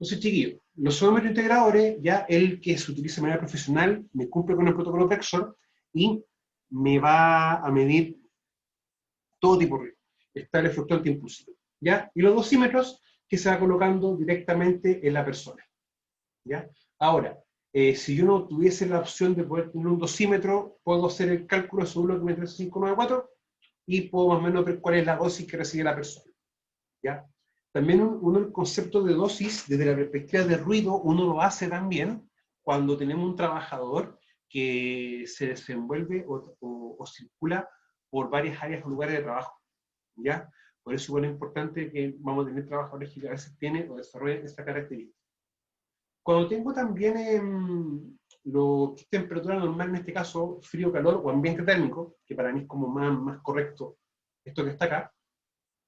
Entonces, chiquillos, los sonómetros integradores, ya el que se utiliza de manera profesional, me cumple con el protocolo Vexor y me va a medir todo tipo de ruido. Está el fluctuante impulsivo, ¿ya? Y los dosímetros que se va colocando directamente en la persona, ¿ya? Ahora, si yo no tuviese la opción de poder tener un dosímetro, puedo hacer el cálculo sobre lo que me interesa 594 y puedo más o menos ver cuál es la dosis que recibe la persona, ¿ya? También el concepto de dosis, desde la perspectiva de ruido, uno lo hace también cuando tenemos un trabajador que se desenvuelve o circula por varias áreas o lugares de trabajo, ¿ya? Por eso es importante que vamos a tener trabajadores que a veces tienen o desarrollan esta característica. Cuando tengo también lo que es temperatura normal, en este caso frío-calor o ambiente térmico, que para mí es como más correcto esto que está acá,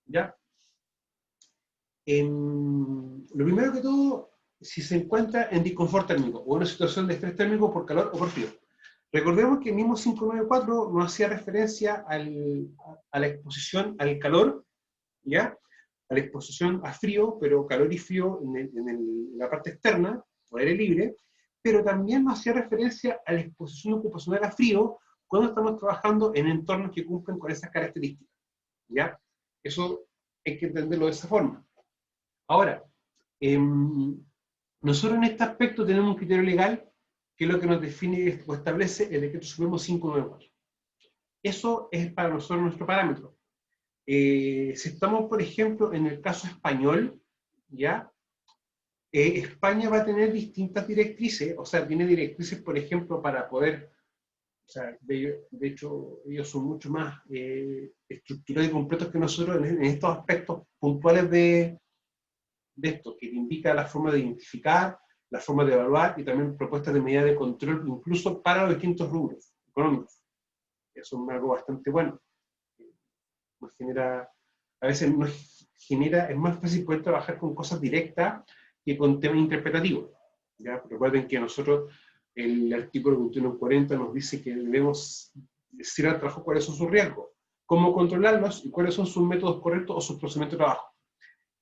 ¿ya? Lo primero que todo, si se encuentra en disconfort térmico o en una situación de estrés térmico por calor o por frío. Recordemos que el mismo 594 nos hacía referencia a la exposición al calor, ¿ya? A la exposición a frío, pero calor y frío en la parte externa, o aire libre, pero también nos hacía referencia a la exposición ocupacional a frío cuando estamos trabajando en entornos que cumplen con esas características, ¿ya? Eso hay que entenderlo de esa forma. Ahora, nosotros en este aspecto tenemos un criterio legal que es lo que nos define o establece el decreto supremo 594. Eso es para nosotros nuestro parámetro. Si estamos, por ejemplo, en el caso español, ¿ya? España va a tener distintas directrices, o sea, tiene directrices, por ejemplo, para poder, o sea, de hecho, ellos son mucho más estructurados y completos que nosotros en estos aspectos puntuales de esto, que indica la forma de identificar, la forma de evaluar y también propuestas de medida de control, incluso para los distintos rubros económicos. Eso es algo bastante bueno. Nos genera, a veces nos genera, es más fácil poder trabajar con cosas directas que con temas interpretativos. ¿Ya? Recuerden que nosotros, el artículo 2140 nos dice que debemos decir al trabajo cuáles son sus riesgos, cómo controlarlos y cuáles son sus métodos correctos o sus procedimientos de trabajo.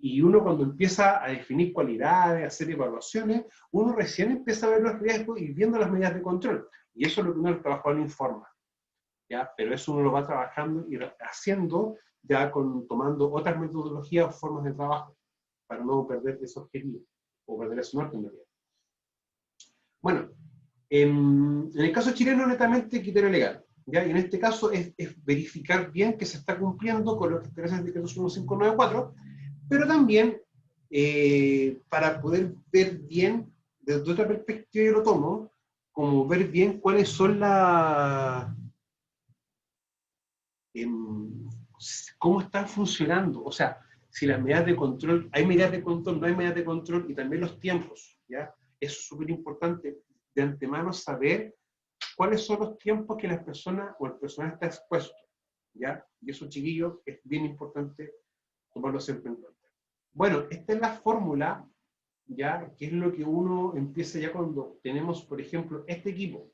Y uno cuando empieza a definir cualidades, a hacer evaluaciones, uno recién empieza a ver los riesgos y viendo las medidas de control. Y eso es lo que uno el trabajador informa. ¿Ya? Pero eso uno lo va trabajando y haciendo ya tomando otras metodologías o formas de trabajo para no perder ese objetivo o perder ese norte en realidad. Bueno, en el caso chileno netamente criterio legal. ¿Ya? Y en este caso es verificar bien que se está cumpliendo con lo que establece el decreto 1594, pero también para poder ver bien, desde otra perspectiva yo lo tomo, como ver bien cuáles son cómo están funcionando, o sea, si las medidas de control, hay medidas de control, no hay medidas de control, y también los tiempos, ¿ya? Eso es súper importante de antemano saber cuáles son los tiempos que las personas o el personal está expuesto, ¿ya? Y eso, chiquillos, es bien importante tomarlo siempre en cuenta. Bueno, esta es la fórmula, ¿ya? Que es lo que uno empieza ya cuando tenemos, por ejemplo, este equipo,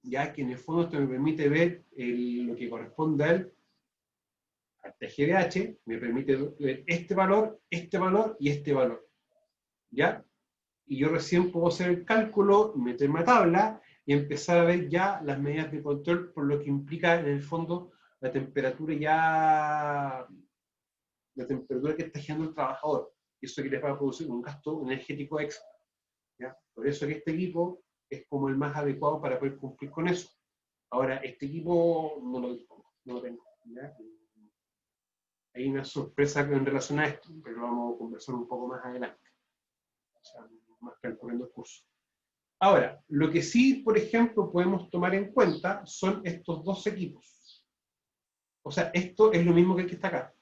ya que en el fondo esto me permite ver lo que corresponde al TGDH, me permite ver este valor y este valor, ¿ya? Y yo recién puedo hacer el cálculo, meter una tabla y empezar a ver ya las medidas de control, por lo que implica en el fondo la temperatura que está generando el trabajador. Y eso que les va a producir un gasto energético extra, ¿ya? Por eso que este equipo es como el más adecuado para poder cumplir con eso. Ahora, este equipo no lo dispongo, no lo tengo, ¿ya? Hay una sorpresa en relación a esto, pero lo vamos a conversar un poco más adelante. O sea, más calculando el curso. Ahora, lo que sí, por ejemplo, podemos tomar en cuenta son estos dos equipos. O sea, esto es lo mismo que el que está acá.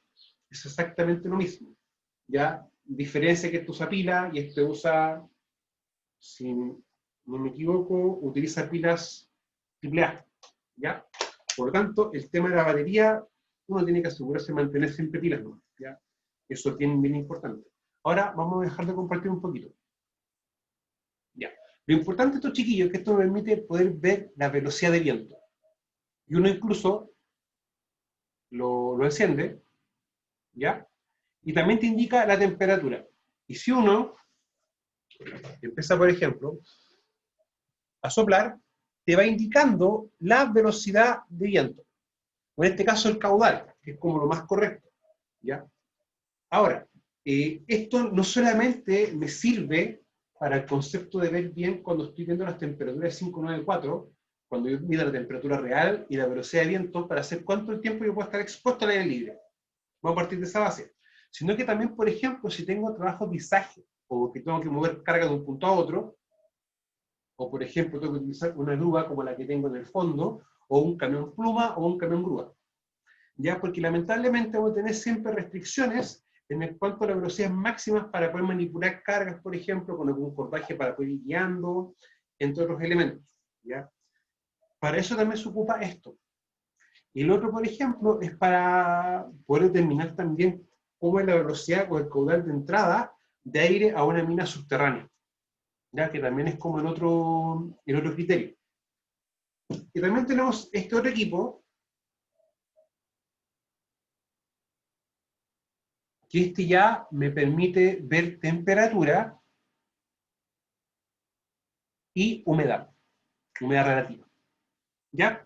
Es exactamente lo mismo. ¿Ya? Diferencia que esto usa pila y este usa, si no me equivoco, utiliza pilas AAA. ¿Ya? Por lo tanto, el tema de la batería, uno tiene que asegurarse de mantener siempre pilas, ¿no? ¿Ya? Eso es bien, bien importante. Ahora vamos a dejar de compartir un poquito. Ya. Lo importante de estos chiquillos es que esto me permite poder ver la velocidad de viento. Y uno incluso lo enciende, ¿ya? Y también te indica la temperatura. Y si uno empieza, por ejemplo, a soplar, te va indicando la velocidad de viento. O en este caso el caudal, que es como lo más correcto. ¿Ya? Ahora, esto no solamente me sirve para el concepto de ver bien cuando estoy viendo las temperaturas de 594, cuando yo mido la temperatura real y la velocidad de viento para hacer cuánto el tiempo yo puedo estar expuesto al aire libre. Vamos a partir de esa base. Sino que también, por ejemplo, si tengo trabajo de izaje, o que tengo que mover carga de un punto a otro, o por ejemplo tengo que utilizar una grúa como la que tengo en el fondo, o un camión pluma o un camión grúa. ¿Ya? Porque lamentablemente vamos a tener siempre restricciones en cuanto a las velocidades máximas para poder manipular cargas, por ejemplo, con algún cordaje para poder ir guiando, entre otros elementos. ¿Ya? Para eso también se ocupa esto. Y el otro, por ejemplo, es para poder determinar también cómo es la velocidad o el caudal de entrada de aire a una mina subterránea. ¿Ya? Que también es como el otro criterio. Y también tenemos este otro equipo, que este ya me permite ver temperatura y humedad relativa. ¿Ya?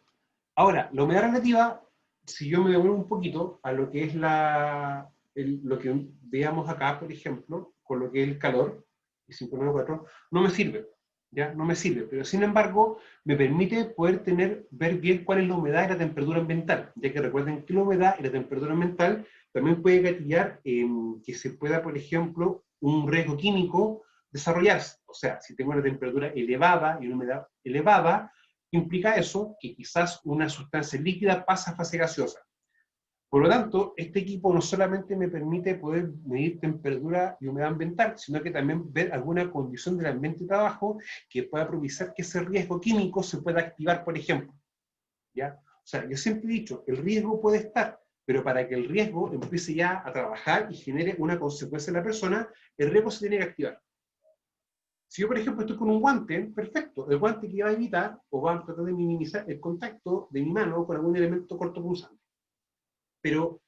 Ahora, la humedad relativa, si yo me devuelvo un poquito a lo que es lo que veamos acá, por ejemplo, con lo que es el calor, y 594, no me sirve. ¿Ya? No me sirve, pero sin embargo me permite poder ver bien cuál es la humedad y la temperatura ambiental, ya que recuerden que la humedad y la temperatura ambiental también puede gatillar que se pueda, por ejemplo, un riesgo químico desarrollarse. O sea, si tengo una temperatura elevada y una humedad elevada, implica eso que quizás una sustancia líquida pasa a fase gaseosa. Por lo tanto, este equipo no solamente me permite poder medir temperatura y humedad ambiental, sino que también ver alguna condición del ambiente de trabajo que pueda propiciar que ese riesgo químico se pueda activar, por ejemplo. ¿Ya? O sea, yo siempre he dicho, el riesgo puede estar, pero para que el riesgo empiece ya a trabajar y genere una consecuencia en la persona, el riesgo se tiene que activar. Si yo, por ejemplo, estoy con un guante, perfecto, el guante que va a evitar o va a tratar de minimizar el contacto de mi mano con algún elemento cortopunzante. Pero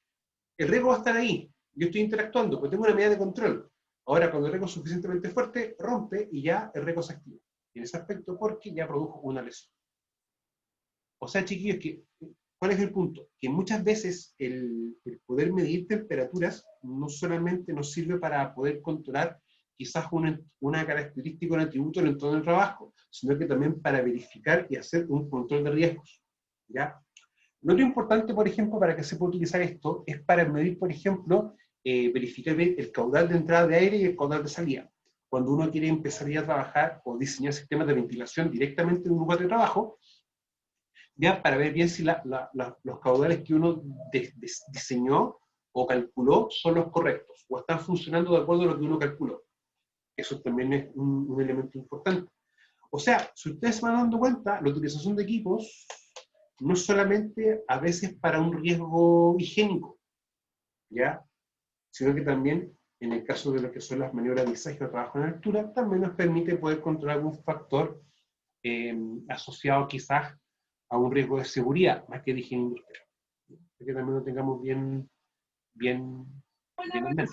el riesgo va a estar ahí. Yo estoy interactuando, porque tengo una medida de control. Ahora, cuando el riesgo es suficientemente fuerte, rompe y ya el riesgo se activa. En ese aspecto, porque ya produjo una lesión. O sea, chiquillos, ¿cuál es el punto? Que muchas veces el poder medir temperaturas no solamente nos sirve para poder controlar quizás una característica o un atributo en el entorno del trabajo, sino que también para verificar y hacer un control de riesgos. ¿Ya? Lo otro importante, por ejemplo, para que se pueda utilizar esto, es para medir, por ejemplo, verificar el caudal de entrada de aire y el caudal de salida. Cuando uno quiere empezar a trabajar o diseñar sistemas de ventilación directamente en un lugar de trabajo, ya para ver bien si los caudales que uno diseñó o calculó son los correctos, o están funcionando de acuerdo a lo que uno calculó. Eso también es un elemento importante. O sea, si ustedes se van dando cuenta, la utilización de equipos no solamente a veces para un riesgo higiénico, ¿ya? Sino que también, en el caso de lo que son las maniobras de izaje o trabajo en altura, también nos permite poder controlar algún factor asociado quizás a un riesgo de seguridad, más que de higiene industrial. Para que también lo tengamos bien en mente.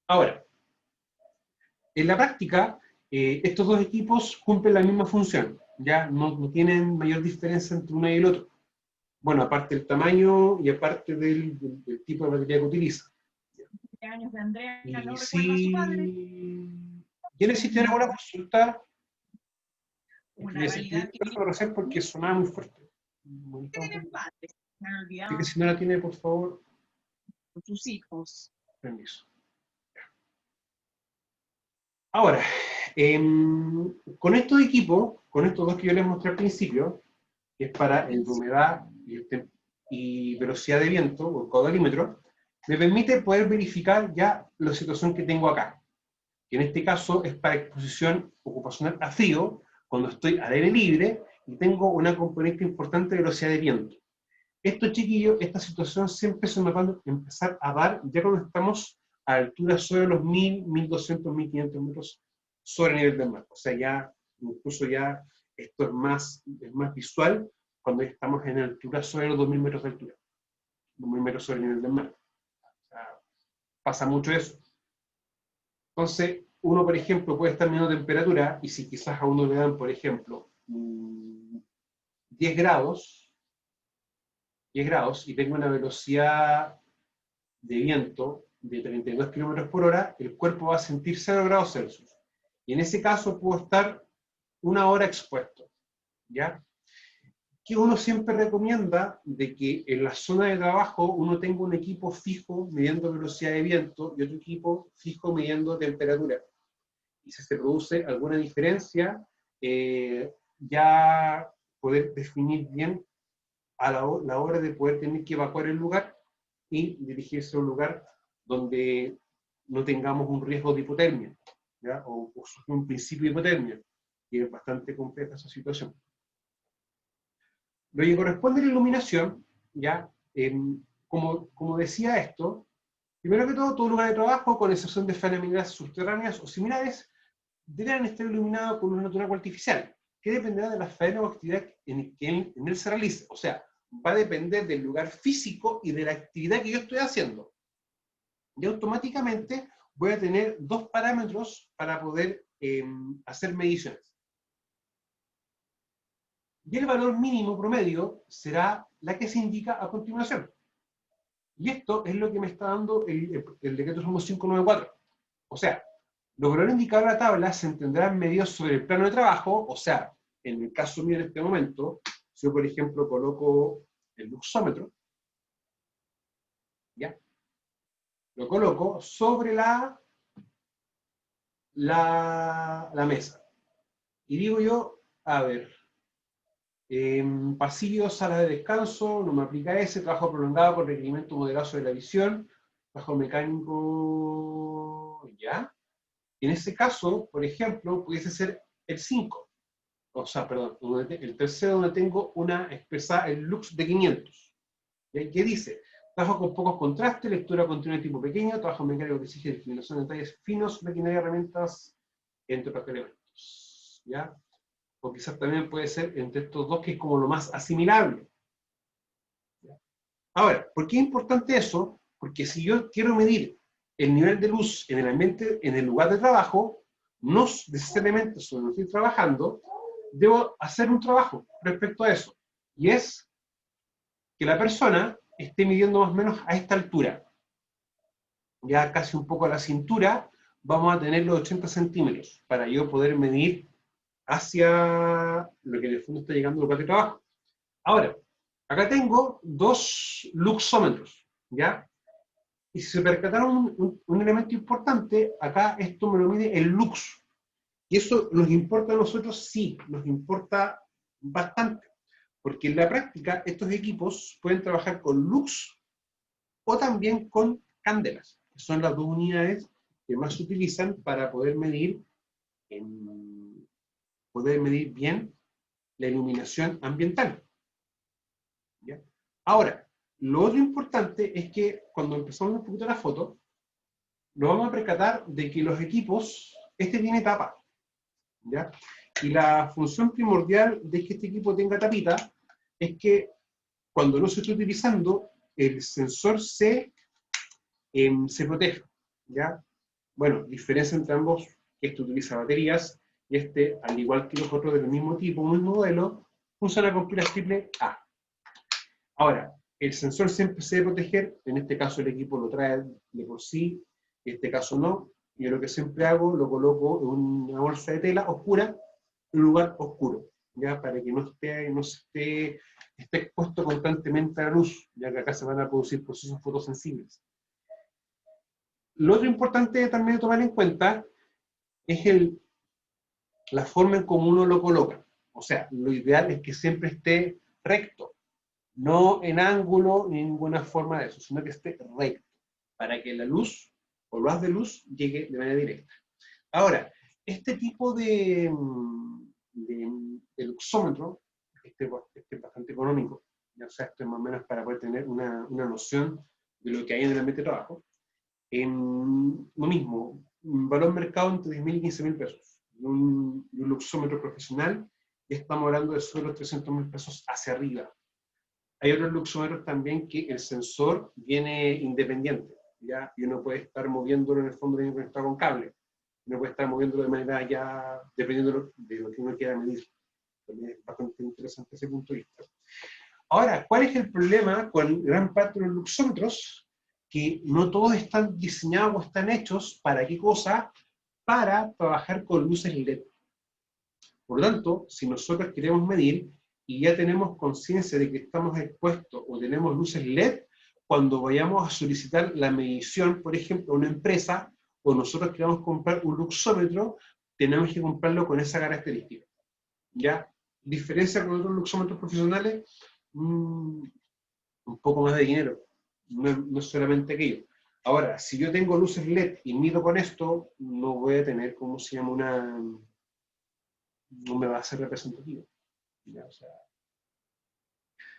Ahora, en la práctica, estos dos equipos cumplen la misma función, ya no tienen mayor diferencia entre uno y el otro. Bueno, aparte del tamaño y aparte del tipo de batería que utiliza. Años de Andrea, Y no si ¿quién existe alguna consulta? una realidad que Recién porque sonaba muy fuerte. tienen padres, se han Así olvidado que si no la tiene, por favor, de sus hijos. permiso. Ahora, con estos equipos, con estos dos que yo les mostré al principio, que es para el de humedad y velocidad de viento, o caudalímetro, me permite poder verificar ya la situación que tengo acá, que en este caso es para exposición ocupacional a frío, cuando estoy al aire libre y tengo una componente importante de velocidad de viento. Esto, chiquillos, esta situación siempre se nos va a empezar a dar ya cuando estamos a alturas sobre los 1000, 1200, 1500 metros sobre el nivel del mar. O sea, ya, incluso ya esto es más visual cuando estamos en altura sobre los 2000 metros de altura. metros sobre el nivel del mar. O sea, pasa mucho eso. Entonces, uno, por ejemplo, puede estar midiendo temperatura, y si quizás a uno le dan, por ejemplo, 10 grados, y tengo una velocidad de viento de 32 kilómetros por hora, el cuerpo va a sentir 0 grados Celsius. Y en ese caso puedo estar 1 hora expuesto, ¿ya? Que uno siempre recomienda de que en la zona de trabajo uno tenga un equipo fijo midiendo velocidad de viento y otro equipo fijo midiendo temperatura. Y si se produce alguna diferencia, ya poder definir bien a la hora de poder tener que evacuar el lugar y dirigirse a un lugar donde no tengamos un riesgo de hipotermia, ¿ya? O un principio de hipotermia, y es bastante compleja esa situación. Lo que corresponde a la iluminación, ¿ya? Como decía esto, primero que todo lugar de trabajo, con excepción de faenas subterráneas o similares, deberán estar iluminados con una luz natural o artificial, que dependerá de la faena o actividad en él se realice. O sea, va a depender del lugar físico y de la actividad que yo estoy haciendo. Y automáticamente voy a tener dos parámetros para poder hacer mediciones. Y el valor mínimo promedio será la que se indica a continuación. Y esto es lo que me está dando el decreto sumo 594. O sea, los valores indicados en la tabla se entenderán medidos sobre el plano de trabajo, o sea, en el caso mío en este momento, si yo por ejemplo coloco el luxómetro, ¿ya? Lo coloco sobre la mesa. Y digo yo, a ver, pasillo, sala de descanso, no me aplica ese, trabajo prolongado con requerimiento moderado sobre la visión, trabajo mecánico, ¿ya? En ese caso, por ejemplo, pudiese ser el 5, o sea, perdón, el tercero donde tengo una expresada el lux de 500. ¿Ya? ¿Qué dice? Trabajo con pocos contrastes, lectura continua de tipo pequeño, trabajo mecánico que exige discriminación de detalles finos, maquinaria, herramientas, entre otros elementos. ¿Ya? O quizás también puede ser entre estos dos, que es como lo más asimilable. ¿Ya? Ahora, ¿por qué es importante eso? Porque si yo quiero medir el nivel de luz en el ambiente, en el lugar de trabajo, no necesariamente sobre lo que estoy trabajando, debo hacer un trabajo respecto a eso. Y es que la persona esté midiendo más o menos a esta altura. Ya casi un poco a la cintura, vamos a tener los 80 centímetros para yo poder medir hacia lo que en el fondo está llegando al lugar de trabajo. Ahora, acá tengo dos luxómetros, ¿ya? Y si se percataron un elemento importante, acá esto me lo mide el lux. Y eso nos importa a nosotros, sí, nos importa bastante. Porque en la práctica estos equipos pueden trabajar con lux o también con candelas, que son las dos unidades que más se utilizan para poder medir bien la iluminación ambiental. ¿Ya? Ahora, lo otro importante es que cuando empezamos un poquito la foto, nos vamos a percatar de que los equipos, este tiene tapa, ¿ya? Y la función primordial de que este equipo tenga tapita es que cuando no se está utilizando, el sensor se proteja, ¿ya? Bueno, diferencia entre ambos, que este utiliza baterías, y este, al igual que los otros del mismo tipo, un mismo modelo, funciona con pilas triple A. Ahora, el sensor siempre se debe proteger, en este caso el equipo lo trae de por sí, en este caso no. Yo lo que siempre hago, lo coloco en una bolsa de tela oscura, en un lugar oscuro, ¿ya? Para que no esté expuesto constantemente a la luz, ya que acá se van a producir procesos fotosensibles. Lo otro importante también de tomar en cuenta es la forma en cómo uno lo coloca. O sea, lo ideal es que siempre esté recto, no en ángulo ni ninguna forma de eso, sino que esté recto, para que la luz o lo haz de luz llegue de manera directa. Ahora, este tipo de luxómetro, este es bastante económico, ya, o sea, esto es más o menos para poder tener una noción de lo que hay en el ambiente de trabajo. Lo mismo, un valor mercado entre 10.000 y 15.000 pesos. Un luxómetro profesional, estamos hablando de sobre los 300.000 pesos hacia arriba. Hay otros luxómetros también que el sensor viene independiente, ¿ya? Y uno puede estar moviéndolo en el fondo bien conectado con cable. Uno puede estar moviéndolo de manera ya, dependiendo de lo que uno quiera medir. También es bastante interesante ese punto de vista. Ahora, ¿cuál es el problema con gran parte de los luxómetros? Que no todos están diseñados o están hechos para qué cosa, para trabajar con luces LED. Por lo tanto, si nosotros queremos medir y ya tenemos conciencia de que estamos expuestos o tenemos luces LED, cuando vayamos a solicitar la medición, por ejemplo, a una empresa, o nosotros queramos comprar un luxómetro, tenemos que comprarlo con esa característica. ¿Ya? Diferencia con otros luxómetros profesionales, un poco más de dinero. No es solamente aquello. Ahora, si yo tengo luces LED y mido con esto, no voy a tener, ¿cómo se llama? No me va a ser representativo. ¿Ya? O sea,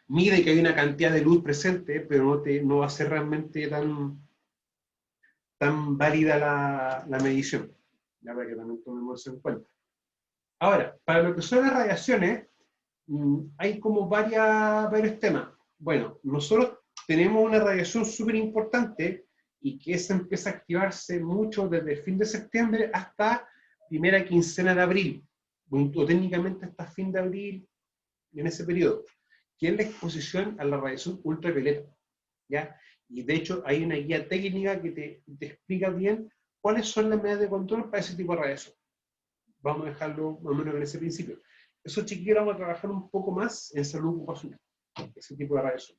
mide que hay una cantidad de luz presente, pero no va a ser realmente tan válida la medición. Ya, para que también tomemos eso en cuenta. Ahora, para lo que son las radiaciones, hay como varios temas. Bueno, nosotros tenemos una radiación súper importante y que esa empieza a activarse mucho desde el fin de septiembre hasta primera quincena de abril, o técnicamente hasta fin de abril, en ese periodo, que es la exposición a la radiación ultravioleta, ¿ya? Y de hecho hay una guía técnica que te explica bien cuáles son las medidas de control para ese tipo de radiación. Vamos a dejarlo más o menos en ese principio. Eso, chiquillos, vamos a trabajar un poco más en salud ocupacional, ese tipo de radiación.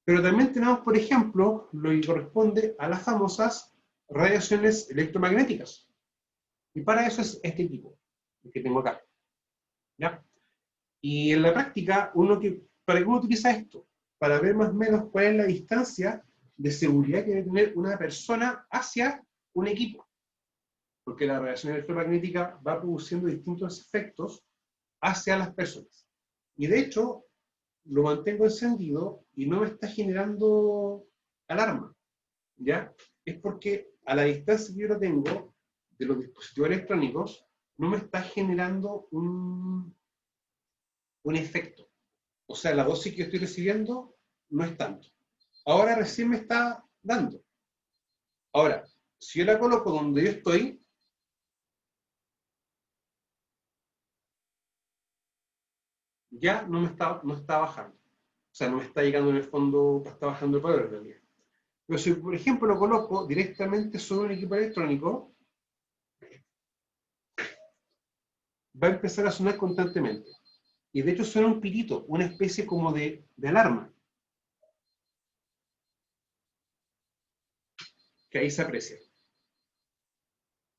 Pero también tenemos, por ejemplo, lo que corresponde a las famosas radiaciones electromagnéticas. Y para eso es este equipo, el que tengo acá. ¿Ya? Y en la práctica, ¿para qué uno utiliza esto? Para ver más o menos cuál es la distancia de seguridad que debe tener una persona hacia un equipo. Porque la radiación electromagnética va produciendo distintos efectos hacia las personas. Y de hecho, lo mantengo encendido y no me está generando alarma, ¿ya? Es porque a la distancia que yo lo tengo de los dispositivos electrónicos, no me está generando un efecto. O sea, la dosis que yo estoy recibiendo no es tanto. Ahora recién me está dando. Ahora, si yo la coloco donde yo estoy, ya no está bajando. O sea, no me está llegando en el fondo, está bajando el valor en realidad. Pero si, por ejemplo, lo coloco directamente sobre un equipo electrónico, va a empezar a sonar constantemente. Y de hecho suena un pitito, una especie como de alarma, que ahí se aprecia.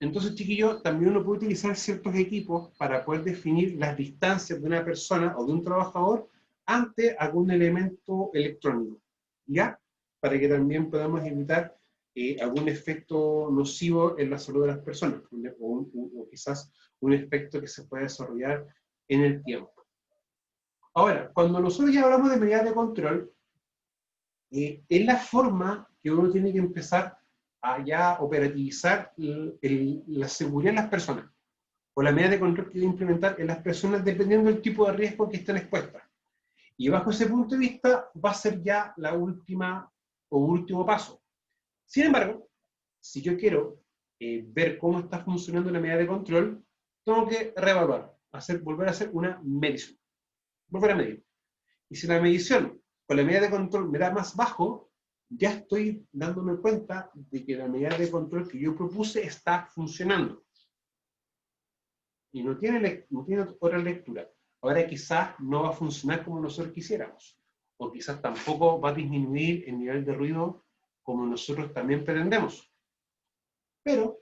Entonces, chiquillos, también uno puede utilizar ciertos equipos para poder definir las distancias de una persona o de un trabajador ante algún elemento electrónico, ¿ya? Para que también podamos evitar algún efecto nocivo en la salud de las personas, o quizás un efecto que se pueda desarrollar en el tiempo. Ahora, cuando nosotros ya hablamos de medidas de control, es la forma que uno tiene que empezar a ya operativizar la seguridad de las personas, o la medida de control que debe implementar en las personas dependiendo del tipo de riesgo que estén expuestas. Y bajo ese punto de vista va a ser ya la última o último paso. Sin embargo, si yo quiero ver cómo está funcionando la medida de control, tengo que reevaluar, volver a hacer una medición, volver a medir. Y si la medición con la medida de control me da más bajo, ya estoy dándome cuenta de que la medida de control que yo propuse está funcionando. Y no tiene otra lectura. Ahora quizás no va a funcionar como nosotros quisiéramos. O quizás tampoco va a disminuir el nivel de ruido como nosotros también pretendemos. Pero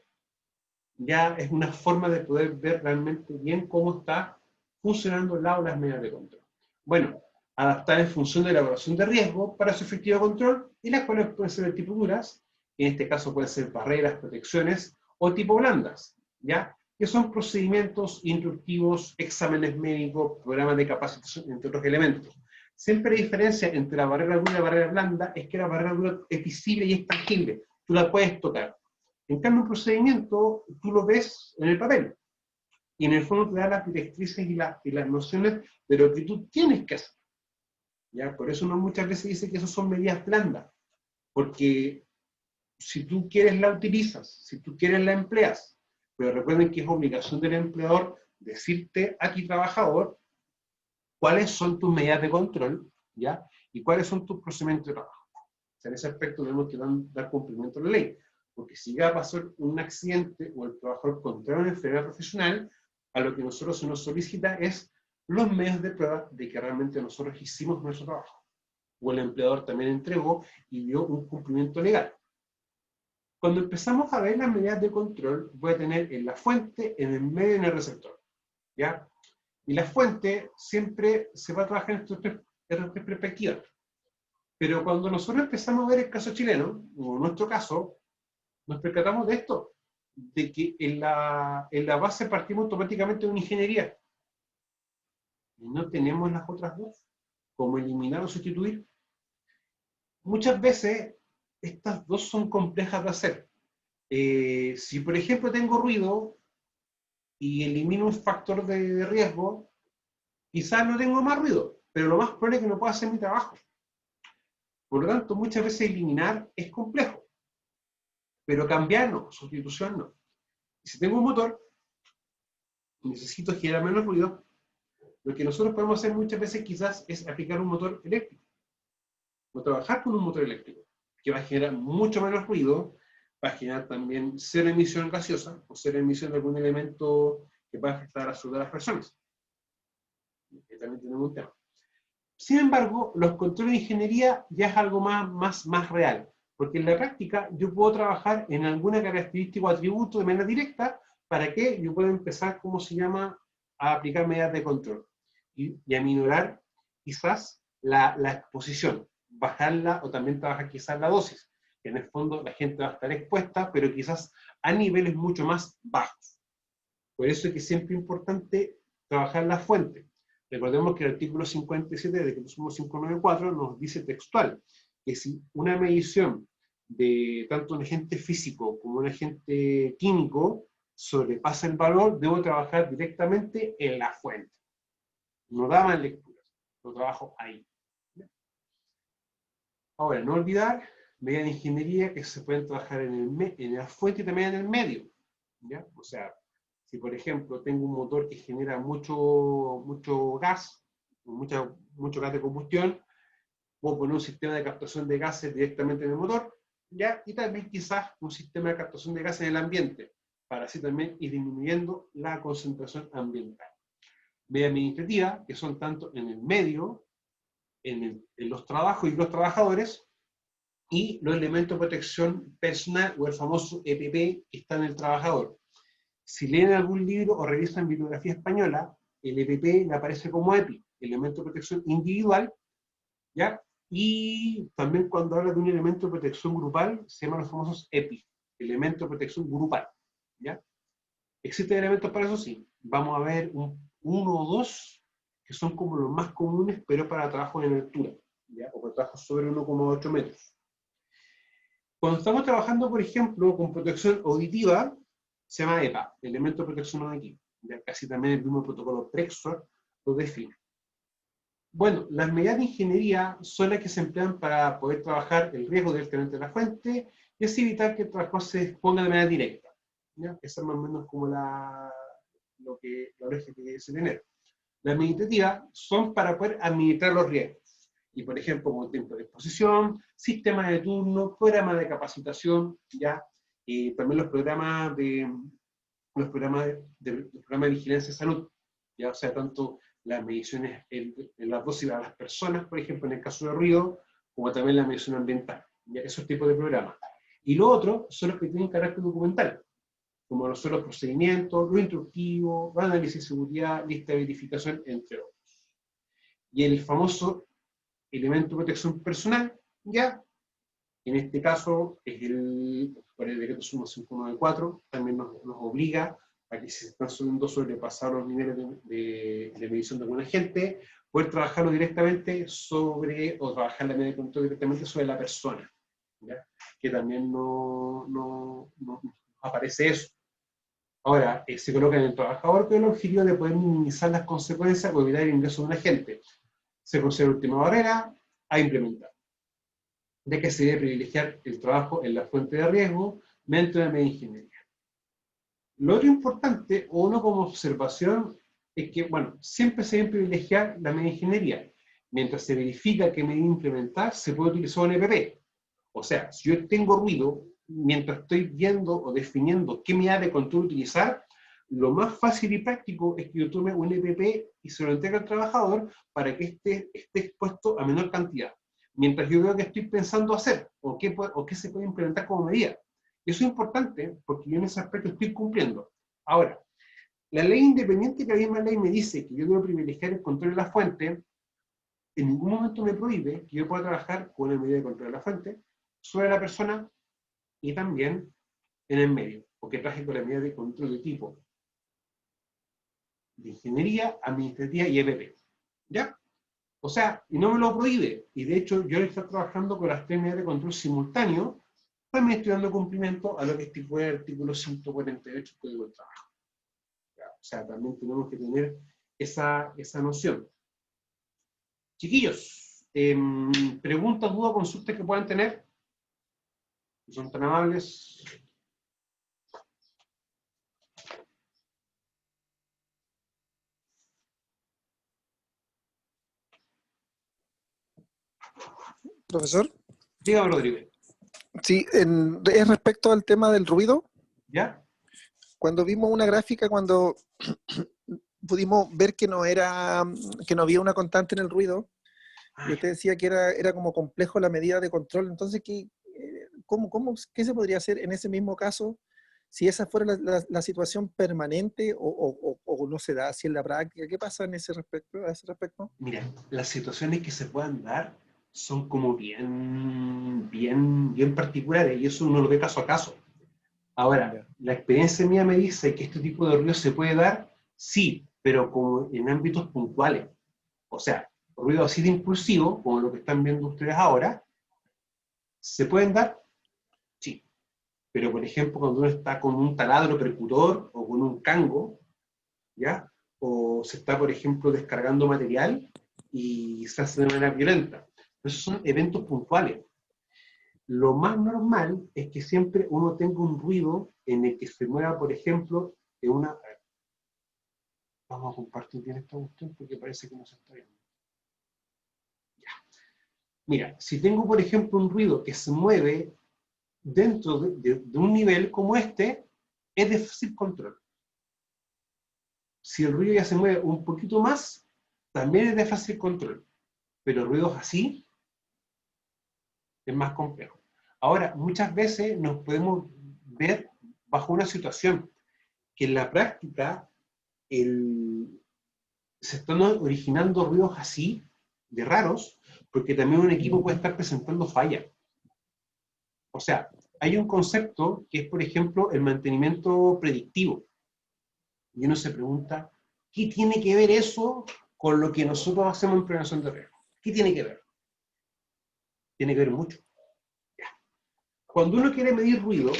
ya es una forma de poder ver realmente bien cómo está funcionando el lado de las medidas de control. Bueno, adaptar en función de la evaluación de riesgo para su efectivo control, y las cuales pueden ser de tipo duras, en este caso pueden ser barreras, protecciones, o tipo blandas, ¿ya? Que son procedimientos instructivos, exámenes médicos, programas de capacitación, entre otros elementos. Siempre hay diferencia entre la barrera dura y la barrera blanda, es que la barrera dura es visible y es tangible, tú la puedes tocar. En cambio, un procedimiento, tú lo ves en el papel, y en el fondo te da las directrices y las nociones de lo que tú tienes que hacer. ¿ya? Por eso uno muchas veces dice que eso son medidas blandas, porque si tú quieres la utilizas, si tú quieres la empleas, pero recuerden que es obligación del empleador decirte a ti trabajador cuáles son tus medidas de control, ¿ya? Y cuáles son tus procedimientos de trabajo. O sea, en ese aspecto tenemos que dar cumplimiento a la ley, porque si va a pasar un accidente o el trabajador contrae una enfermedad profesional, a lo que nosotros se nos solicita es los medios de prueba de que realmente nosotros hicimos nuestro trabajo, o el empleador también entregó y dio un cumplimiento legal. Cuando empezamos a ver las medidas de control, voy a tener en la fuente, en el medio y en el receptor, ¿ya? Y la fuente siempre se va a trabajar en estas tres perspectivas. Pero cuando nosotros empezamos a ver el caso chileno, o en nuestro caso, nos percatamos de esto, de que en la base partimos automáticamente de una ingeniería. Y no tenemos las otras dos, como eliminar o sustituir. Muchas veces, estas dos son complejas de hacer. Si, por ejemplo, tengo ruido y elimino un factor de riesgo, quizás no tengo más ruido, pero lo más probable es que no pueda hacer mi trabajo. Por lo tanto, muchas veces eliminar es complejo, pero cambiar no, sustitución no. Y si tengo un motor, necesito generar menos ruido, lo que nosotros podemos hacer muchas veces quizás es aplicar un motor eléctrico, o trabajar con un motor eléctrico, que va a generar mucho menos ruido, va a generar también cero emisión gaseosa, o cero emisión de algún elemento que pueda afectar a la salud de las personas. Que también tenemos un tema. Sin embargo, los controles de ingeniería ya es algo más real, porque en la práctica yo puedo trabajar en alguna característica o atributo de manera directa para que yo pueda empezar, ¿cómo se llama?, a aplicar medidas de control y a minorar quizás la exposición, bajarla o también trabajar quizás la dosis, que en el fondo la gente va a estar expuesta, pero quizás a niveles mucho más bajos. Por eso es que siempre es importante trabajar la fuente. Recordemos que el artículo 57 del Decreto Sumo 594 nos dice textual que si una medición de tanto un agente físico como un agente químico sobrepasa el valor, debo trabajar directamente en la fuente. No daban lecturas, lo trabajo ahí. Ahora, no olvidar medidas de ingeniería que se pueden trabajar en la fuente y también en el medio, ¿ya? O sea, si por ejemplo tengo un motor que genera mucho gas, mucho gas de combustión, puedo poner un sistema de captación de gases directamente en el motor, ¿ya? Y también quizás un sistema de captación de gases en el ambiente, para así también ir disminuyendo la concentración ambiental. Medidas administrativas, que son tanto en el medio, en los trabajos y los trabajadores, y los elementos de protección personal, o el famoso EPP, que está en el trabajador. Si leen algún libro o revisan bibliografía española, el EPP le aparece como EPI, elemento de protección individual, ¿ya? Y también cuando habla de un elemento de protección grupal, se llaman los famosos EPI, elemento de protección grupal, ¿ya? ¿Existen elementos para eso? Sí. Vamos a ver uno o dos, que son como los más comunes, pero para trabajos en altura, ¿ya? O para trabajos sobre 1,8 metros. Cuando estamos trabajando, por ejemplo, con protección auditiva, se llama EPA, elemento de protección auditiva. Ya casi también el mismo protocolo Prexor lo define. Bueno, las medidas de ingeniería son las que se emplean para poder trabajar el riesgo directamente de la fuente y así evitar que el trabajador se exponga de manera directa. ¿Ya? Esa es más o menos como la lógica que se tener. Las administrativas son para poder administrar los riesgos. Y por ejemplo, como tiempo de exposición, sistemas de turno, programas de capacitación, ¿ya? También los programas de vigilancia de salud, ¿ya? O sea, tanto las mediciones en las dosis a las personas, por ejemplo, en el caso de ruido, como también la medición ambiental, ¿ya? Esos tipos de programas. Y lo otro son los que tienen carácter documental, como los procedimientos, lo instructivo, análisis de seguridad, lista de verificación, entre otros. Y el famoso elemento de protección personal, ya, en este caso, por el decreto sumo 594, también nos obliga a que si se están sobrepasar los niveles de medición de algún agente, poder trabajarlo directamente o trabajar la medida de control directamente sobre la persona, ¿ya? Que también no aparece eso. Ahora, se coloca en el trabajador con el objetivo de poder minimizar las consecuencias o evitar el ingreso de un agente. se considera última barrera a implementar, de que se debe privilegiar el trabajo en la fuente de riesgo mediante una media ingeniería. Lo otro importante, o uno como observación, es que, bueno, siempre se debe privilegiar la media ingeniería. Mientras se verifica qué medida implementar, se puede utilizar un EPP. O sea, si yo tengo ruido, mientras estoy viendo o definiendo qué medida de control utilizar, lo más fácil y práctico es que yo tome un EPP y se lo entregue al trabajador para que esté expuesto a menor cantidad. Mientras yo veo qué estoy pensando hacer o qué se puede implementar como medida. Eso es importante porque yo en ese aspecto estoy cumpliendo. Ahora, la ley independiente que la misma ley me dice que yo debo privilegiar el control de la fuente, en ningún momento me prohíbe que yo pueda trabajar con una medida de control de la fuente sobre la persona y también en el medio, porque trabaje con la medida de control de tipo de ingeniería, administrativa y EPP. ¿Ya? O sea, y no me lo prohíbe. Y de hecho, yo al estar trabajando con las tres medidas de control simultáneo, pues me estoy dando cumplimiento a lo que estipula el artículo 148 del Código del Trabajo. ¿Ya? O sea, también tenemos que tener esa noción. Chiquillos, preguntas, dudas, consultas que puedan tener, si son tan amables. Profesor, Dígame, Rodrigo. sí, es respecto al tema del ruido. ¿Ya? Cuando vimos una gráfica, cuando pudimos ver que no había una constante en el ruido, y usted decía que era como complejo la medida de control. Entonces, ¿qué se podría hacer en ese mismo caso si esa fuera la situación permanente o no se da así en la práctica? ¿Qué pasa a ese respecto? Mira, las situaciones que se puedan dar son como bien particulares y eso uno lo ve caso a caso. Ahora, la experiencia mía me dice que este tipo de ruido se puede dar, sí, pero como en ámbitos puntuales. O sea, ruido así de impulsivo, como lo que están viendo ustedes ahora, ¿se pueden dar? Sí. Pero, por ejemplo, cuando uno está con un taladro percutor o con un cango, ¿ya? O se está, por ejemplo, descargando material y se hace de manera violenta. Esos son eventos puntuales. Lo más normal es que siempre uno tenga un ruido en el que se mueva, por ejemplo, en una... Vamos a compartir bien esta cuestión porque parece que no se está viendo. Ya. Mira, si tengo, por ejemplo, un ruido que se mueve dentro de un nivel como este, es de fácil control. Si el ruido ya se mueve un poquito más, también es de fácil control. Pero ruidos así es más complejo. Ahora, muchas veces nos podemos ver bajo una situación que en la práctica se están originando ruidos así, de raros, porque también un equipo puede estar presentando fallas. O sea, hay un concepto que es, por ejemplo, el mantenimiento predictivo. Y uno se pregunta, ¿qué tiene que ver eso con lo que nosotros hacemos en prevención de riesgo? ¿Qué tiene que ver? Tiene que ver mucho. Ya. Cuando uno quiere medir ruido,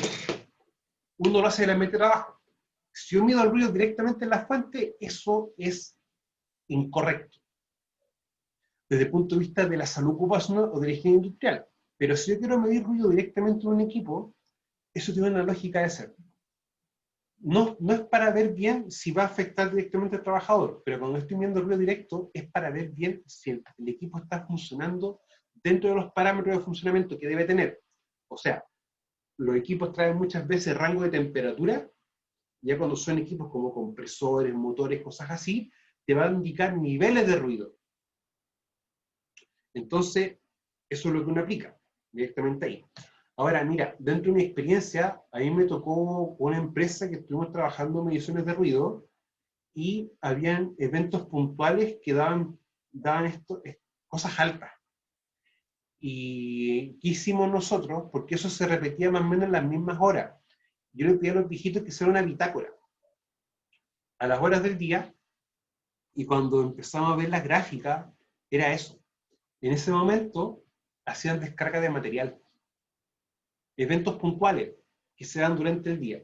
uno lo hace de la mente de trabajo. Si yo mido el ruido directamente en la fuente, eso es incorrecto desde el punto de vista de la salud ocupacional o de la higiene industrial. Pero si yo quiero medir ruido directamente en un equipo, eso tiene una lógica de ser. No es para ver bien si va a afectar directamente al trabajador, pero cuando estoy viendo ruido directo es para ver bien si el equipo está funcionando dentro de los parámetros de funcionamiento que debe tener. O sea, los equipos traen muchas veces rango de temperatura, ya cuando son equipos como compresores, motores, cosas así, te van a indicar niveles de ruido. Entonces, eso es lo que uno aplica directamente ahí. Ahora, mira, dentro de mi experiencia, a mí me tocó una empresa que estuvimos trabajando en mediciones de ruido y habían eventos puntuales que daban cosas altas. ¿Y qué hicimos nosotros? Porque eso se repetía más o menos en las mismas horas. Yo le pedí a los viejitos que hicieran una bitácora a las horas del día y cuando empezamos a ver las gráficas, era eso. En ese momento hacían descarga de material. Eventos puntuales que se dan durante el día.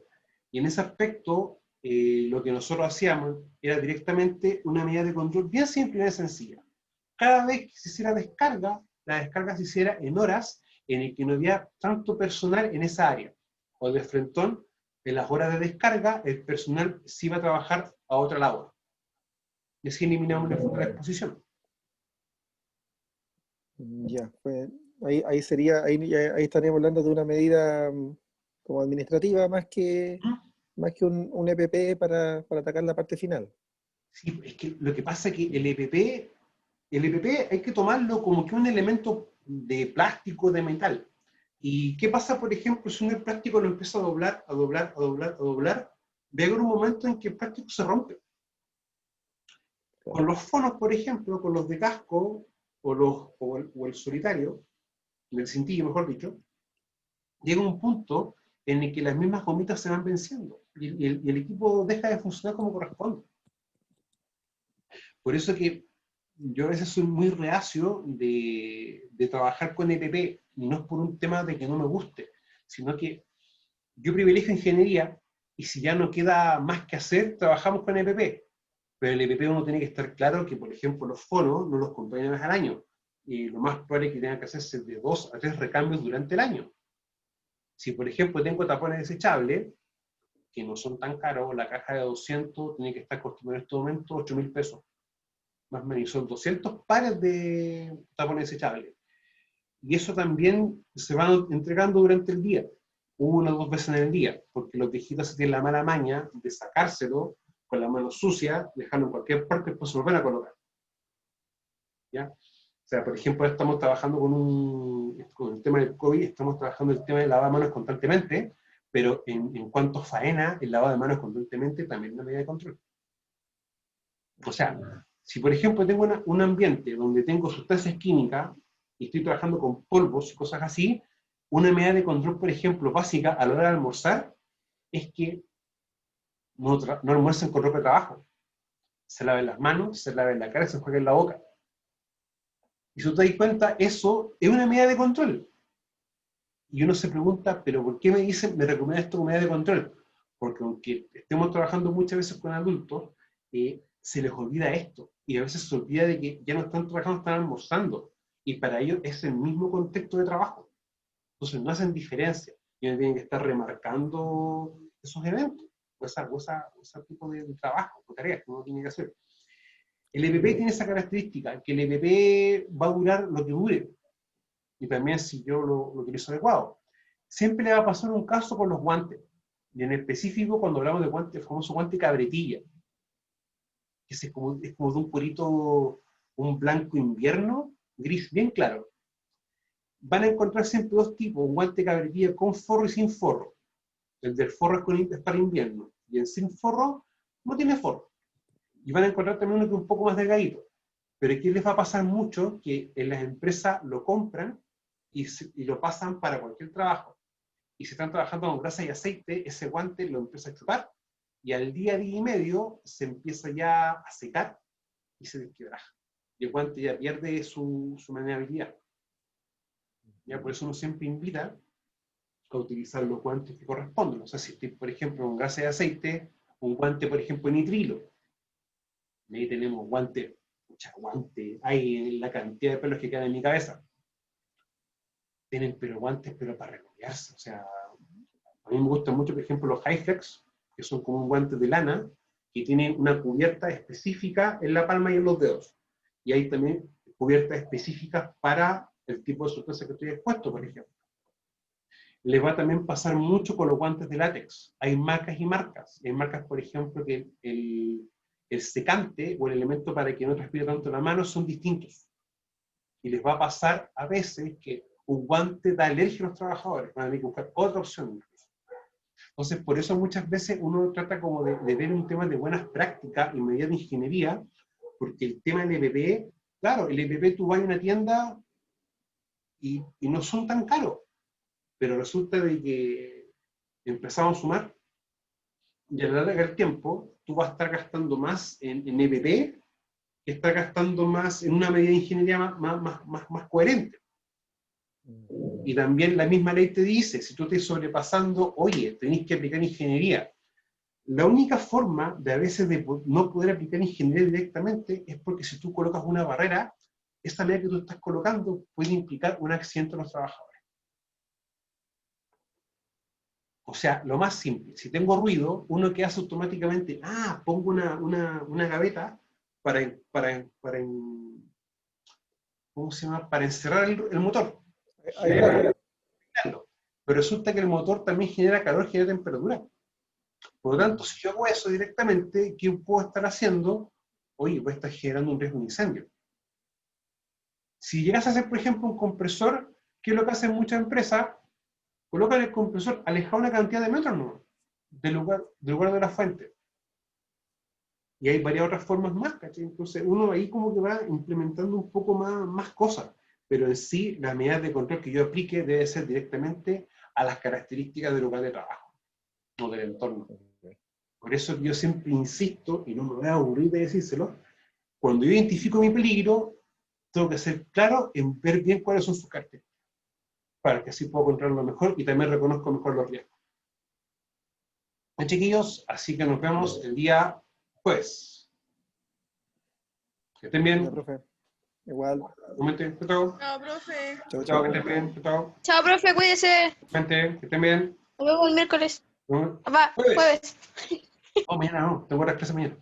Y en ese aspecto, lo que nosotros hacíamos era directamente una medida de control bien simple y bien sencilla. cada vez que se hiciera descarga, la descarga se hiciera en horas en el que no había tanto personal en esa área. O de frentón, en las horas de descarga, el personal se iba a trabajar a otra labor. Y así eliminamos la exposición. Ya, pues ahí sería, ahí estaríamos hablando de una medida como administrativa más que un EPP para atacar la parte final. Sí, es que lo que pasa es que el EPP hay que tomarlo como que un elemento de plástico, de metal. ¿Y qué pasa, por ejemplo, si uno el plástico lo empieza a doblar, a doblar, a doblar, a doblar? Va a haber un momento en que el plástico se rompe. Con los fonos, por ejemplo, con los de casco o el solitario, el cintillo, mejor dicho, llega un punto en el que las mismas gomitas se van venciendo y el equipo deja de funcionar como corresponde. Por eso que yo a veces soy muy reacio de trabajar con EPP, y no es por un tema de que no me guste, sino que yo privilegio ingeniería, y si ya no queda más que hacer, trabajamos con EPP. Pero el EPP uno tiene que estar claro que, por ejemplo, los fonos no los compran una vez al año, y lo más probable es que tenga que hacerse de 2 a 3 recambios durante el año. Si, por ejemplo, tengo tapones desechables, que no son tan caros, la caja de 200 tiene que estar costando en este momento 8.000 pesos. Más o menos, son 200 pares de tapones desechables. Y eso también se van entregando durante el día, 1 o 2 veces en el día, porque los viejitos tienen la mala maña de sacárselo con la mano sucia, dejarlo en cualquier parte y después se lo van a colocar. ¿Ya? O sea, por ejemplo, estamos trabajando con el tema del COVID, estamos trabajando el tema de lavar manos constantemente, pero en cuanto a faena, el lavado de manos constantemente también es una medida de control. O sea, si por ejemplo tengo un ambiente donde tengo sustancias químicas y estoy trabajando con polvos y cosas así, una medida de control, por ejemplo, básica a la hora de almorzar, es que no almuercen con ropa de trabajo. Se laven las manos, se laven la cara, se jueguen la boca. Y si tú te das cuenta, eso es una medida de control. Y uno se pregunta, ¿pero por qué me recomienda esto como medida de control? Porque aunque estemos trabajando muchas veces con adultos, se les olvida esto. Y a veces se olvida de que ya no están trabajando, están almorzando. Y para ellos es el mismo contexto de trabajo. Entonces no hacen diferencia. Y ellos tienen que estar remarcando esos eventos, o ese tipo de trabajo, o tareas que uno tiene que hacer. El EPP tiene esa característica, que el EPP va a durar lo que dure. Y también si yo lo utilizo adecuado. Siempre le va a pasar un caso con los guantes. Y en específico, cuando hablamos de guantes, el famoso guante cabretilla, que es como de un cuerito, un blanco invierno, gris bien claro. Van a encontrar siempre dos tipos, un guante cabretilla con forro y sin forro. El del forro es para invierno, y el sin forro no tiene forro. Y van a encontrar también uno que es un poco más delgadito. Pero aquí les va a pasar mucho que en las empresas lo compran y lo pasan para cualquier trabajo. Y si están trabajando con grasa y aceite, ese guante lo empieza a chupar y al día y medio se empieza ya a secar y se desquebraja. Y el guante ya pierde su maleabilidad. Ya por eso uno siempre invita a utilizar los guantes que corresponden. O sea, si estoy, por ejemplo, con grasa y aceite, un guante, por ejemplo, nitrilo. Ahí tenemos guante, hay la cantidad de pelos que quedan en mi cabeza. Tienen guantes, pero para recollarse. O sea, a mí me gustan mucho, por ejemplo, los Hi-Flex, que son como un guante de lana, que tienen una cubierta específica en la palma y en los dedos. Y hay también cubiertas específicas para el tipo de sustancia que estoy expuesto, por ejemplo. Les va a también pasar mucho con los guantes de látex. Hay marcas y marcas. Hay marcas, por ejemplo, que el secante o el elemento para que no transpire tanto la mano son distintos. Y les va a pasar a veces que un guante da alergia a los trabajadores. Van a tener que buscar otra opción. Entonces, por eso muchas veces uno trata como de ver un tema de buenas prácticas y medidas de ingeniería, porque el tema del EPP, claro, el EPP tú vas a una tienda y no son tan caros, pero resulta de que empezamos a sumar y a la larga del tiempo tú vas a estar gastando más en EPP que estar gastando más en una medida de ingeniería más coherente. Y también la misma ley te dice, si tú estás sobrepasando, oye, tenés que aplicar ingeniería. La única forma de a veces de no poder aplicar ingeniería directamente es porque si tú colocas una barrera, esa medida que tú estás colocando puede implicar un accidente a los trabajadores. O sea, lo más simple, si tengo ruido, uno que hace automáticamente, pongo una gaveta ¿cómo se llama? Para encerrar el motor. Pero resulta que el motor también genera calor, genera temperatura. Por lo tanto, si yo hago eso directamente, ¿qué puedo estar haciendo? Oye, voy a estar generando un riesgo de incendio. Si llegas a hacer, por ejemplo, un compresor, ¿qué es lo que hacen muchas empresas? Colocan el compresor alejado una cantidad de metros, ¿no? del lugar de la fuente. Y hay varias otras formas más, ¿cachai? Entonces uno ahí como que va implementando un poco más cosas, pero en sí las medidas de control que yo aplique debe ser directamente a las características del lugar de trabajo, no del entorno. Por eso yo siempre insisto, y no me voy a aburrir de decírselo, cuando yo identifico mi peligro, tengo que ser claro en ver bien cuáles son sus características, para que así pueda controlarlo mejor y también reconozco mejor los riesgos. Chiquillos, así que nos vemos el día jueves. Que estén bien. Ya, profe. Igual. Igualmente, chao. Chao, profe. Chao, Chao, chao. que estén bien. Chao. Chao, profe, cuídese. Igualmente, que estén bien. Nos vemos el miércoles. Jueves. Va, jueves. Oh, mañana no, tengo horas clase mañana.